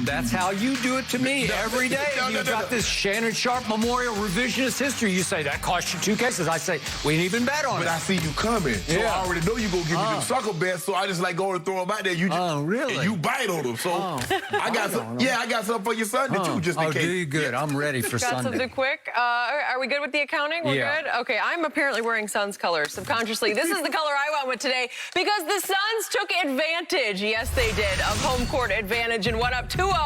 That's how you do it to me every day. You've got this Shannon Sharp Memorial revisionist history. You say, that cost you 2 cases. I say, we didn't even bet on it. But I see you coming. So I already know you're going to give me the sucker bet, so I just like going to throw them out there. You just, really? And you bite on them. So I got some. Yeah, I got something for your Sunday, too, just in case. Do you good. I'm ready for Got Sunday. something quick. Are we good with the accounting? We're good? Okay, I'm apparently wearing Suns colors subconsciously. This is the color I went with today because the Suns took advantage, yes they did, of home court advantage and went up 2-0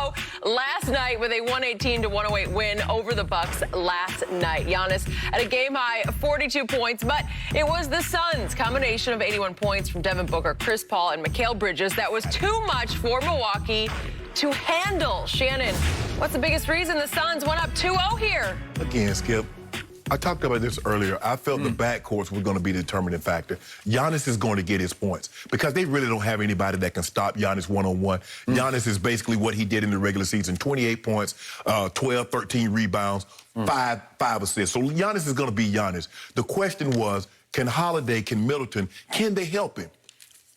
last night with a 118-108 win over the Bucks last night. Giannis at a game-high 42 points, but it was the Suns' combination of 81 points from Devin Booker, Chris Paul, and Mikal Bridges that was too much for Milwaukee to handle. Shannon, what's the biggest reason the Suns went up 2-0 here? Again, Skip, I talked about this earlier. I felt the backcourts were going to be the determining factor. Giannis is going to get his points because they really don't have anybody that can stop Giannis one-on-one. Giannis is basically what he did in the regular season, 28 points, 12, 13 rebounds, five assists. So Giannis is going to be Giannis. The question was, can Holiday, can Middleton, can they help him?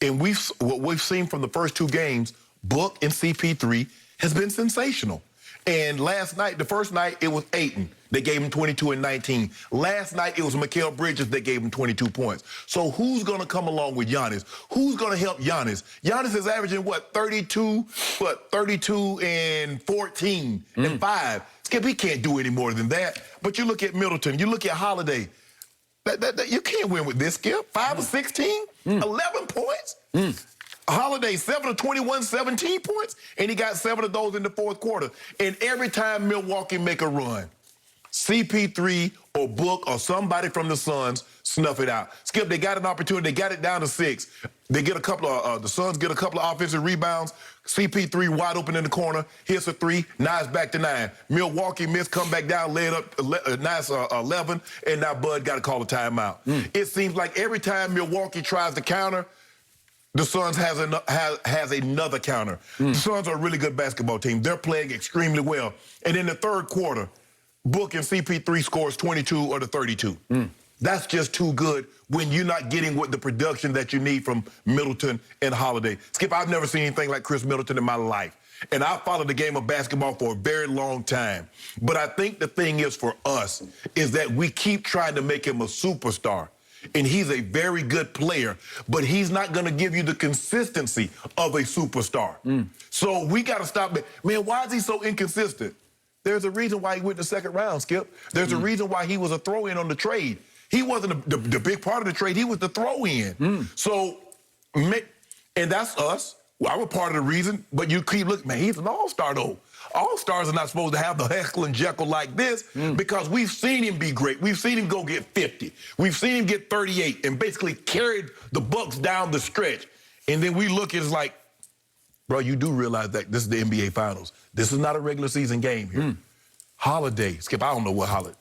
And what we've seen from the first 2 games, Book and CP3 has been sensational. And last night, the first night, it was Ayton. They gave him 22 and 19. Last night, it was Mikal Bridges that gave him 22 points. So who's going to come along with Giannis? Who's going to help Giannis? Giannis is averaging, 32 and 14 and 5. Skip, he can't do any more than that. But you look at Middleton, you look at Holiday. You can't win with this, Skip. 5 of 16, 11 points. Holiday, 7 of 21, 17 points, and he got 7 of those in the fourth quarter. And every time Milwaukee make a run, CP3 or Book or somebody from the Suns snuff it out. Skip, they got an opportunity. They got it down to 6. They get a couple of, the Suns get a couple of offensive rebounds. CP3 wide open in the corner, hits a 3, now it's back to 9. Milwaukee missed, come back down, lay it up, nice 11, and now Bud got to call a timeout. It seems like every time Milwaukee tries to counter, the Suns has another counter. The Suns are a really good basketball team. They're playing extremely well. And in the third quarter, Book and CP3 scores 22 or the 32. That's just too good when you're not getting what the production that you need from Middleton and Holiday. Skip, I've never seen anything like Chris Middleton in my life. And I followed the game of basketball for a very long time. But I think the thing is for us is that we keep trying to make him a superstar. And he's a very good player, but he's not going to give you the consistency of a superstar. So we got to stop it. Man, why is he so inconsistent? There's a reason why he went in the second round, Skip. There's a reason why he was a throw-in on the trade. He wasn't the big part of the trade. He was the throw-in. So, and that's us. Well, I'm a part of the reason, but you keep looking, man, he's an all-star, though. All-stars are not supposed to have the heckle and jekyll like this because we've seen him be great. We've seen him go get 50. We've seen him get 38 and basically carried the Bucks down the stretch. And then we look, it's like, bro, you do realize that this is the NBA Finals. This is not a regular season game here. Holiday, Skip, I don't know what Holiday.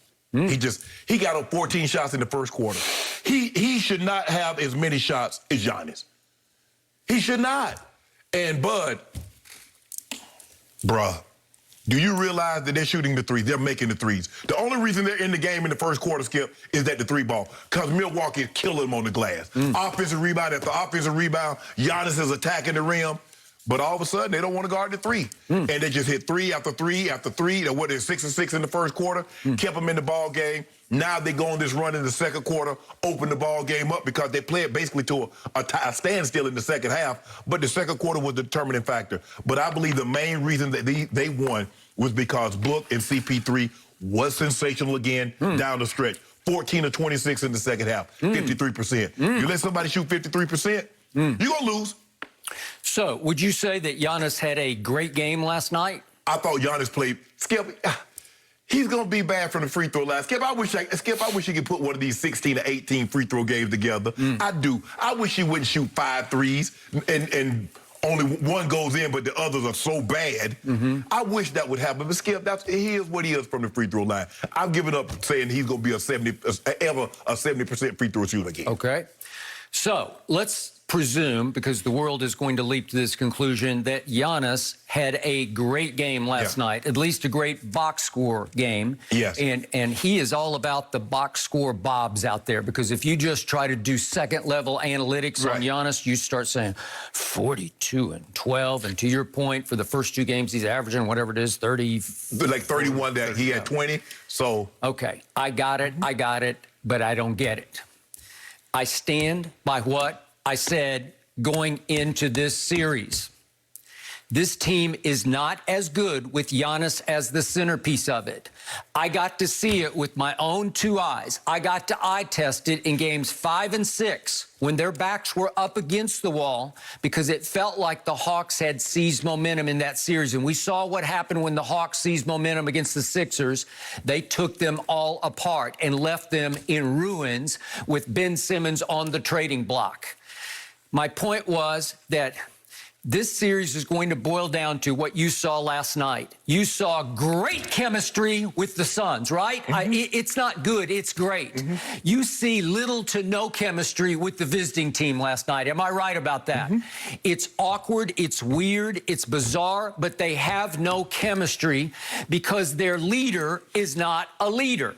He got up 14 shots in the first quarter. He should not have as many shots as Giannis. He should not. And Bud, bruh, do you realize that they're shooting the threes? They're making the threes. The only reason they're in the game in the first quarter, Skip, is that the 3-ball, because Milwaukee is killing them on the glass. Offensive rebound after offensive rebound. Giannis is attacking the rim. But all of a sudden, they don't want to guard the 3. And they just hit 3 after 3 after 3. They're 6 of 6 in the first quarter, kept them in the ball game. Now they go on this run in the second quarter, open the ball game up because they play it basically to a standstill in the second half. But the second quarter was the determining factor. But I believe the main reason that they won was because Book and CP3 was sensational again down the stretch. 14 of 26 in the second half, 53%. You let somebody shoot 53%, you're going to lose. So, would you say that Giannis had a great game last night? I thought Giannis played. Skip, he's going to be bad from the free throw line. Skip, I wish he could put one of these 16 to 18 free throw games together. I do. I wish he wouldn't shoot 5 threes and only one goes in, but the others are so bad. I wish that would happen. But Skip, he is what he is from the free throw line. I've given up saying he's going to be a 70% free throw shooter again. Okay. So, let's presume, because the world is going to leap to this conclusion, that Giannis had a great game last night, at least a great box score game. Yes. And he is all about the box score bobs out there, because if you just try to do second-level analytics on Giannis, you start saying 42 and 12. And to your point, for the first 2 games, he's averaging whatever it is, 30. Like 31 that he had 20. So. Okay, I got it, but I don't get it. I stand by what I said going into this series. This team is not as good with Giannis as the centerpiece of it. I got to see it with my own 2 eyes. I got to eye test it in games 5 and 6 when their backs were up against the wall, because it felt like the Hawks had seized momentum in that series. And we saw what happened when the Hawks seized momentum against the Sixers. They took them all apart and left them in ruins with Ben Simmons on the trading block. My point was that this series is going to boil down to what you saw last night. You saw great chemistry with the Suns, right? It's not good, it's great. You see little to no chemistry with the visiting team last night. Am I right about that? It's awkward, it's weird, it's bizarre, but they have no chemistry because their leader is not a leader.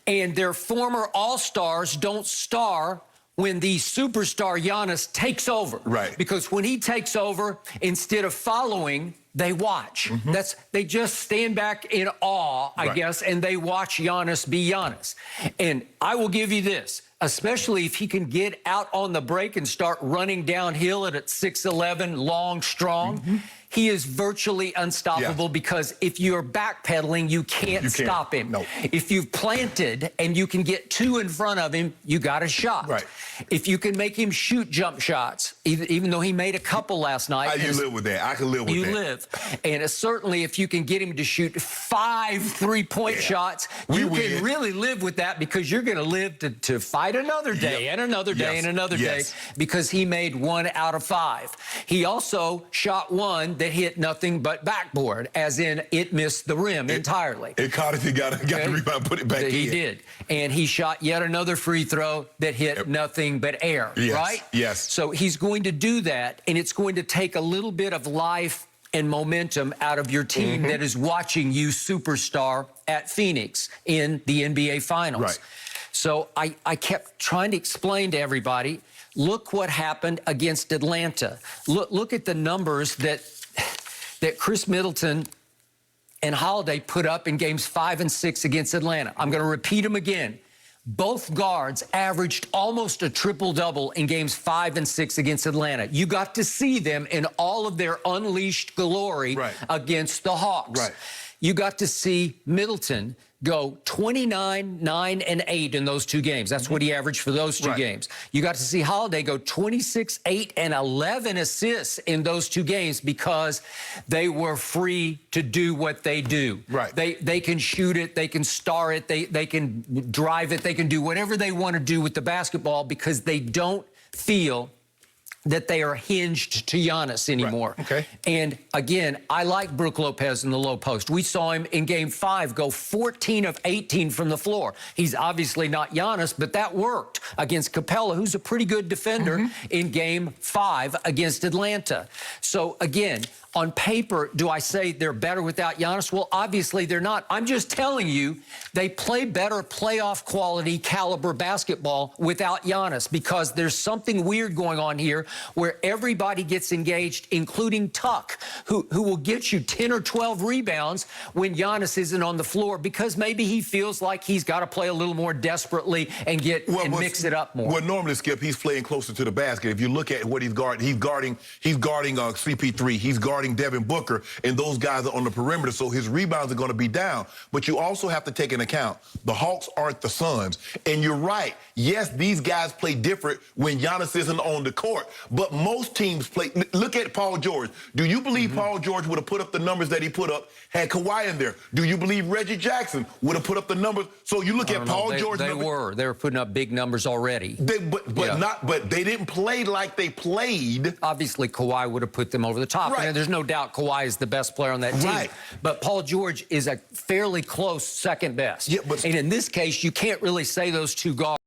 And their former All-Stars don't star when the superstar Giannis takes over. Right. Because when he takes over, instead of following, they watch. They just stand back in awe, I guess, and they watch Giannis be Giannis. And I will give you this, especially if he can get out on the break and start running downhill at 6'11", long, strong. He is virtually unstoppable because if you're backpedaling, you can't stop him. No. If you've planted and you can get 2 in front of him, you got a shot. Right. If you can make him shoot jump shots, even though he made a couple last night. You live with that. I can live with that. You live. And certainly if you can get him to shoot 5 3-point shots, you can really live with that, because you're going to live to fight another day and another day and another day, because he made 1 out of 5. He also shot 1 that hit nothing but backboard, as in it missed the rim entirely. It caught it, he got the rebound, put it back in. He did. And he shot yet another free throw that hit nothing but air, right? Yes. So he's going to do that, and it's going to take a little bit of life and momentum out of your team that is watching you superstar at Phoenix in the NBA Finals. Right. So I kept trying to explain to everybody, look what happened against Atlanta. Look at the numbers that Chris Middleton and Holiday put up in games 5 and 6 against Atlanta. I'm going to repeat them again. Both guards averaged almost a triple-double in games 5 and 6 against Atlanta. You got to see them in all of their unleashed glory against the Hawks. Right. You got to see Middleton go 29, 9, and 8 in those 2 games. That's what he averaged for those 2 games. You got to see Holiday go 26, 8, and 11 assists in those 2 games, because they were free to do what they do. Right. They can shoot it, they can star it, they can drive it, they can do whatever they want to do with the basketball, because they don't feel that they are hinged to Giannis anymore. Right. Okay. And again, I like Brook Lopez in the low post. We saw him in game 5 go 14 of 18 from the floor. He's obviously not Giannis, but that worked against Capella, who's a pretty good defender, in game 5 against Atlanta. So again, on paper, do I say they're better without Giannis? Well, obviously they're not. I'm just telling you, they play better playoff quality caliber basketball without Giannis, because there's something weird going on here where everybody gets engaged, including Tuck, who will get you 10 or 12 rebounds when Giannis isn't on the floor, because maybe he feels like he's got to play a little more desperately and mix it up more. Well, normally, Skip, he's playing closer to the basket. If you look at what he's guarding CP3, he's guarding Devin Booker, and those guys are on the perimeter, so his rebounds are going to be down. But you also have to take into account the Hawks aren't the Suns. And you're right. Yes, these guys play different when Giannis isn't on the court, but most teams play. Look at Paul George. Do you believe Paul George would have put up the numbers that he put up had Kawhi in there? Do you believe Reggie Jackson would have put up the numbers? So you look at Paul George. They were putting up big numbers already. But they didn't play like they played. Obviously, Kawhi would have put them over the top. Right. And there's no doubt Kawhi is the best player on that team. Right. But Paul George is a fairly close second best. Yeah, and in this case, you can't really say those 2 guards